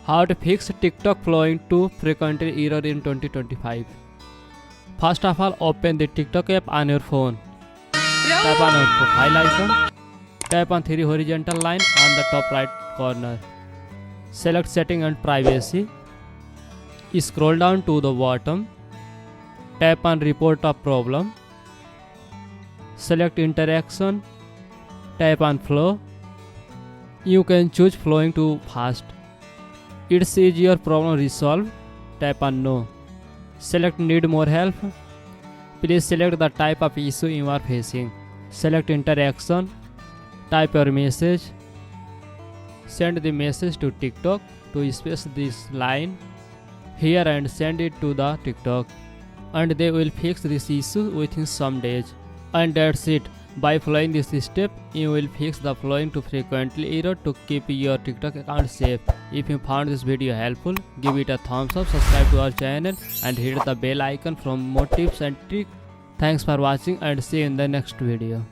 How to fix TikTok flowing to frequently error in 2025. First of all, open the TikTok app on your phone. Tap on your profile icon. Tap on three horizontal line on the top right corner. Select setting and privacy. Scroll down to the bottom. Tap on report a problem. Select interaction. Tap on flow. You can choose flowing too fast. It's your problem resolved. Tap on no. Select need more help. Please select the type of issue you are facing. Select interaction. Type your message. Send the message to TikTok to space this line here and send it to the TikTok, and they will fix this issue within some days. And that's it. By following this step, you will fix the flowing to frequently error to keep your TikTok account safe. If you found this video helpful, give it a thumbs up, subscribe to our channel and hit the bell icon for more tips and tricks. Thanks for watching and see you in the next video.